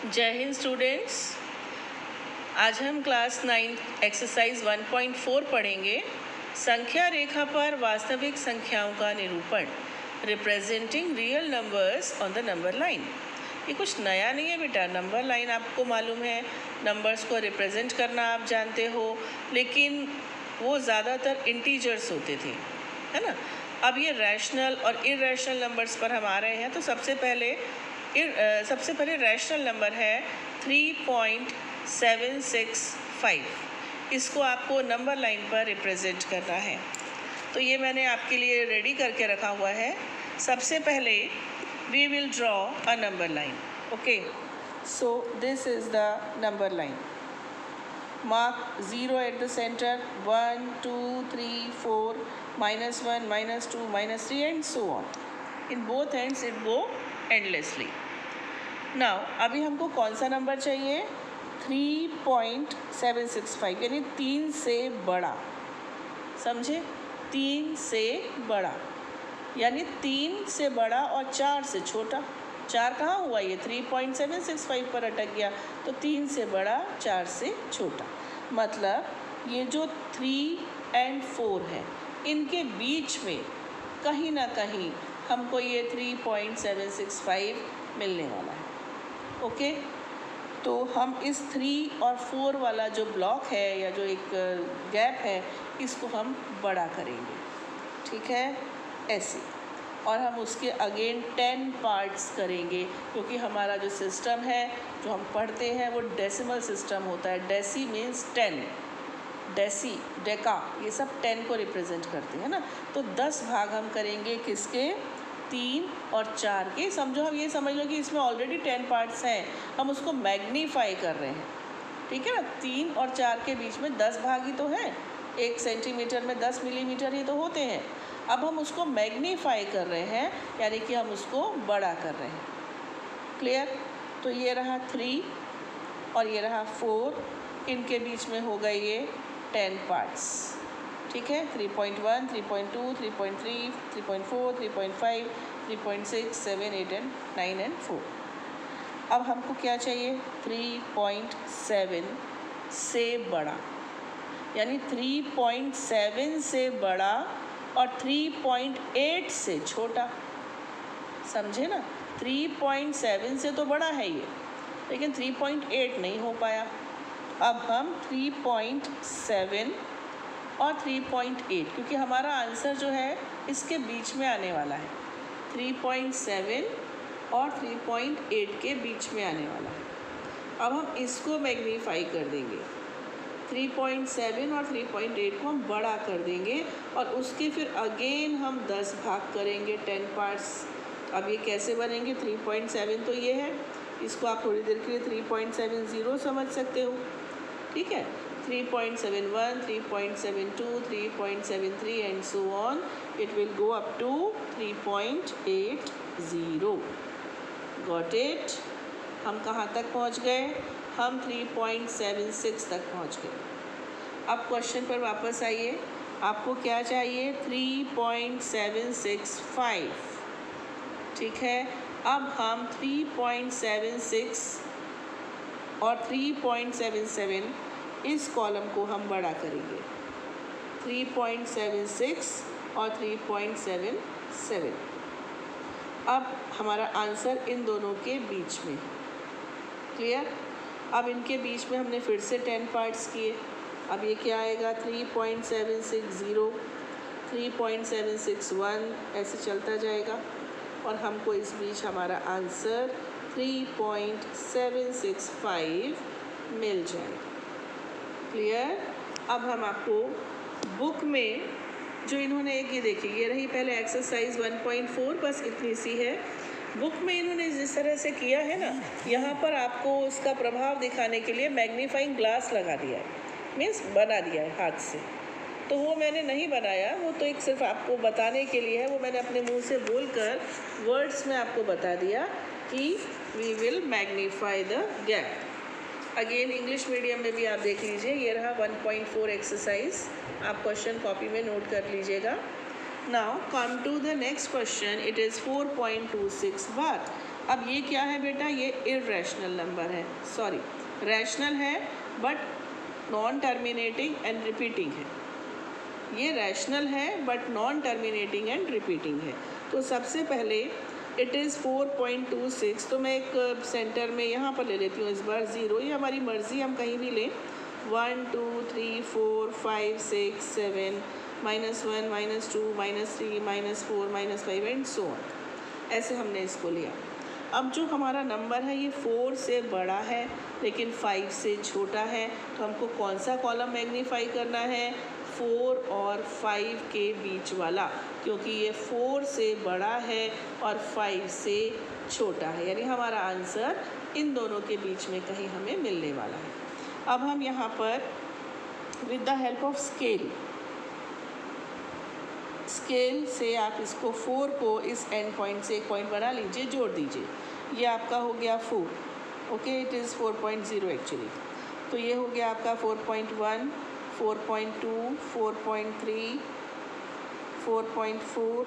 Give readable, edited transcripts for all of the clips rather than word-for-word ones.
जय हिंद स्टूडेंट्स। आज हम क्लास 9 एक्सरसाइज 1.4 पढ़ेंगे। संख्या रेखा पर वास्तविक संख्याओं का निरूपण, representing real numbers on the number line. ये कुछ नया नहीं है बेटा, नंबर लाइन आपको मालूम है, नंबर्स को रिप्रेजेंट करना आप जानते हो, लेकिन वो ज़्यादातर इंटीजर्स होते थे, है ना। अब ये रैशनल और इरेशनल नंबर्स पर हम आ रहे हैं। तो सबसे पहले रैशनल नंबर है 3.765। इसको आपको नंबर लाइन पर रिप्रेजेंट करना है। तो ये मैंने आपके लिए रेडी करके रखा हुआ है। सबसे पहले we will draw a number line. Okay, so this is the number line. Mark 0 at the center, 1, 2, 3, 4, -1, -2, -3 and so on. In both ends it go endlessly. Now अभी हमको कौन सा नंबर चाहिए? 3.765 यानी 3 से बड़ा, समझे? 3 से बड़ा यानी 3 से बड़ा और 4 से छोटा। 4 कहाँ हुआ? ये 3.765 पर अटक गया। तो 3 से बड़ा, 4 से छोटा। मतलब ये जो 3 और 4 है, इनके बीच में कहीं ना कहीं हमको ये 3.765 मिलने वाला है। ओके, तो हम इस 3 और 4 वाला जो ब्लॉक है या जो एक गैप है, इसको हम बड़ा करेंगे, ठीक है, ऐसे। और हम उसके अगेन 10 पार्ट्स करेंगे, क्योंकि हमारा जो सिस्टम है जो हम पढ़ते हैं वो डेसिमल सिस्टम होता है। डेसी मीन्स 10, डेसी, डेका, ये सब 10 को रिप्रेजेंट करते हैं ना। तो 10 भाग हम करेंगे किसके? 3 और 4 के। समझो, हम ये समझ लो कि इसमें ऑलरेडी 10 पार्ट्स हैं, हम उसको मैग्नीफाई कर रहे हैं, ठीक है ना। 3 और 4 के बीच में 10 भाग ही तो हैं। 1 सेंटीमीटर में 10 मिलीमीटर ही तो होते हैं। अब हम उसको मैग्नीफाई कर रहे हैं, यानी कि हम उसको बड़ा कर रहे हैं। क्लियर? तो ये रहा 3 और ये रहा 4, इनके बीच में हो गए ये 10 पार्ट्स, ठीक है। 3.1, 3.2, 3.3, 3.4, 3.5, 3.6, 7, 8 एंड 9 एंड 4। अब हमको क्या चाहिए? 3.7 से बड़ा, यानी 3.7 से बड़ा और 3.8 से छोटा, समझे ना। 3.7 से तो बड़ा है ये, लेकिन 3.8 नहीं हो पाया। अब हम 3.7 और 3.8, क्योंकि हमारा आंसर जो है इसके बीच में आने वाला है। 3.7 और 3.8 के बीच में आने वाला है। अब हम इसको मैग्नीफाई कर देंगे। 3.7 और 3.8 को हम बड़ा कर देंगे और उसके फिर अगेन हम 10 भाग करेंगे, 10 पार्ट्स। अब ये कैसे बनेंगे? 3.7 तो ये है, इसको आप थोड़ी देर के लिए 3.70 समझ सकते हो, ठीक है। 3.71, 3.72, 3.73 and so on, it will go up to 3.80। Got it? हम कहाँ तक पहुँच गए? हम 3.76 तक पहुँच गए। अब क्वेश्चन पर वापस आइए। आपको क्या चाहिए? 3.765, ठीक है। अब हम 3.76 और 3.77 इस कॉलम को हम बड़ा करेंगे। 3.76 और 3.77। अब हमारा आंसर इन दोनों के बीच में। क्लियर? अब इनके बीच में हमने फिर से 10 पार्ट्स किए। अब ये क्या आएगा? 3.760, 3.761, ऐसे चलता जाएगा और हमको इस बीच हमारा आंसर 3.765 मिल जाएगा। क्लियर? अब हम आपको बुक में जो इन्होंने एक, ये देखिए, ये रही पहले एक्सरसाइज 1.4, बस इतनी सी है। बुक में इन्होंने जिस तरह से किया है ना, यहाँ पर आपको उसका प्रभाव दिखाने के लिए मैग्नीफाइंग ग्लास लगा दिया है, मीन्स बना दिया है हाथ से। तो वो मैंने नहीं बनाया, वो तो एक सिर्फ आपको बताने के लिए है। वो मैंने अपने मुंह से बोलकर वर्ड्स में आपको बता दिया कि we will magnify the gap. Again English medium में भी आप देख लीजिए, ये रहा 1.4 एक्सरसाइज, आप क्वेश्चन कॉपी में नोट कर लीजिएगा। Now come to the next question. It is 4.26 bar. अब ये क्या है बेटा, ये इर्रेशनल नंबर है, सॉरी रैशनल है but non terminating and repeating है। ये रैशनल है but non terminating and repeating है। तो सबसे पहले इट इज़ 4.26, तो मैं एक सेंटर में यहाँ पर ले लेती हूँ इस बार 0, ये हमारी मर्ज़ी, हम कहीं भी लें। 1 2 3 4 5 6 7 -1 -2 -3 -4 -5 एंड सो ऑन, ऐसे हमने इसको लिया। अब जो हमारा नंबर है ये 4 से बड़ा है लेकिन 5 से छोटा है, तो हमको कौन सा कॉलम मैग्नीफाई करना है, 4 और 5 के बीच वाला, क्योंकि ये 4 से बड़ा है और 5 से छोटा है, यानी हमारा आंसर इन दोनों के बीच में कहीं हमें मिलने वाला है। अब हम यहाँ पर with the help of scale से आप इसको 4 को इस एंड पॉइंट से एक पॉइंट बना लीजिए, जोड़ दीजिए, ये आपका हो गया 4, ओके, इट इज़ 4.0 एक्चुअली। तो ये हो गया आपका 4.1, 4.2, 4.3, 4.4,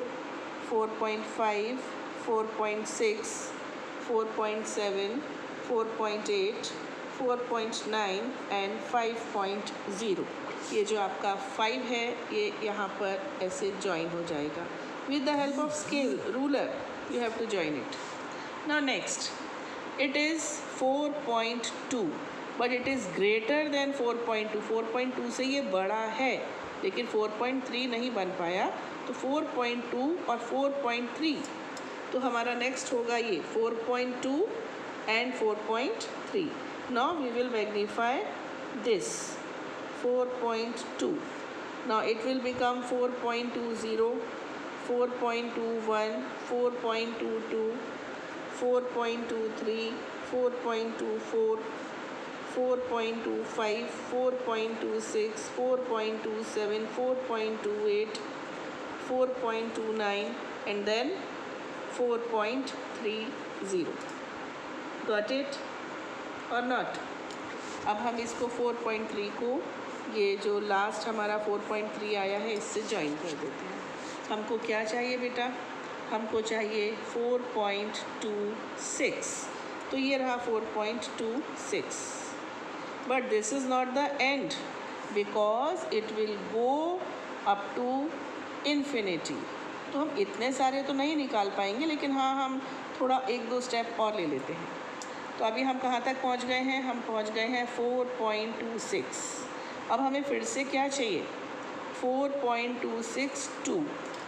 4.5, 4.6, 4.7, 4.8, 4.9 एंड 5.0। ये जो आपका 5 है ये यहाँ पर ऐसे ज्वाइन हो जाएगा with the help of scale ruler, you have to join it. Now next, it is 4.2 but it is greater than 4.2, 4.2 से ये बड़ा है लेकिन 4.3 नहीं बन पाया, तो 4.2 और 4.3, तो हमारा नेक्स्ट होगा ये 4.2 and 4.3। Now we will magnify this 4.2, now it will become 4.20, 4.21, 4.22, 4.23, 4.24, 4.25, 4.26, 4.27, 4.28, 4.29 and then 4.30. Got it or not? अब हम इसको 4.3 को, ये जो लास्ट हमारा 4.3 आया है, इससे ज्वाइन कर देते हैं। हमको क्या चाहिए बेटा, हमको चाहिए 4.26, तो ये रहा 4.26, but this is not the end because it will go up to infinity. तो हम इतने सारे तो नहीं निकाल पाएंगे, लेकिन हाँ हम थोड़ा 1-2 स्टेप और ले लेते हैं। तो अभी हम कहाँ तक पहुँच गए हैं, हम पहुँच गए हैं 4.26। अब हमें फिर से क्या चाहिए, 4.262,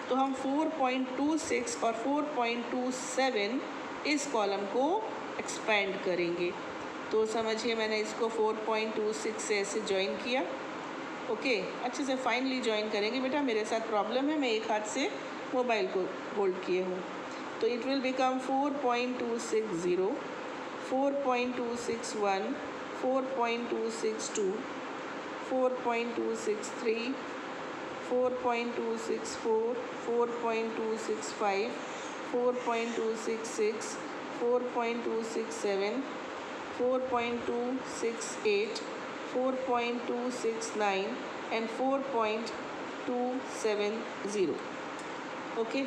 तो हम 4.26 और 4.27 इस कॉलम को एक्सपेंड करेंगे। तो समझिए मैंने इसको 4.26 से ऐसे ज्वाइन किया, ओके, अच्छे से फाइनली ज्वाइन करेंगे बेटा, मेरे साथ प्रॉब्लम है, मैं एक हाथ से मोबाइल को होल्ड किए हूँ। तो it will become 4.260, 4.261, 4.262, 4.263, 4.264, 4.265, 4.266, 4.267, 4.268, 4.269 and 4.270. Okay,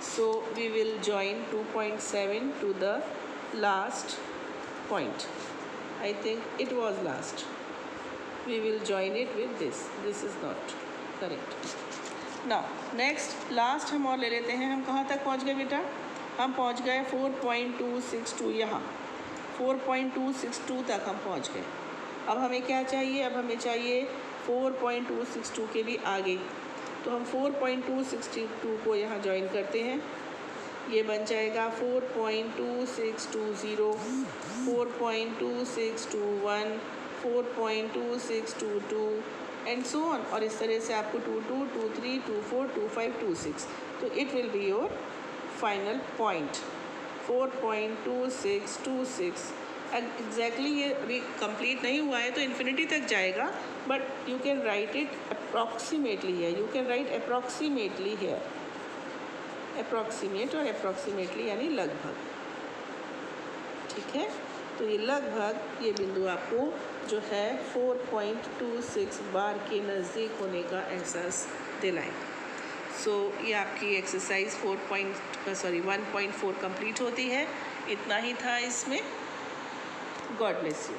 so we will join 2.7 to the last point. I think it was last. We will join it with this. This is not correct. Now next last हम और ले लेते हैं। हम कहाँ तक पहुँच गए बेटा, हम पहुँच गए 4.262, यहाँ 4.262 तक हम पहुँच गए। अब हमें क्या चाहिए, अब हमें चाहिए 4.262 के भी आगे, तो हम 4.262 को यहाँ ज्वाइन करते हैं, ये बन जाएगा 4.2620, 4.2621, 4.2622 एंड सो ऑन, और इस तरह से आपको 22, 23, 24, 25, 26, तो it will be your final point 4.2626। Exactly ये अभी कंप्लीट नहीं हुआ है तो इन्फिनिटी तक जाएगा, but you can write it approximately है, यू कैन राइट अप्रॉक्सीमेटली है, अप्रॉक्सीमेट और अप्रॉक्सीमेटली यानी लगभग, ठीक है। तो ये लगभग ये बिंदु आपको जो है 4.26 बार के नज़दीक होने का एहसास दिलाएं। सो ये आपकी एक्सरसाइज 1.4 कंप्लीट होती है। इतना ही था इसमें। God bless you.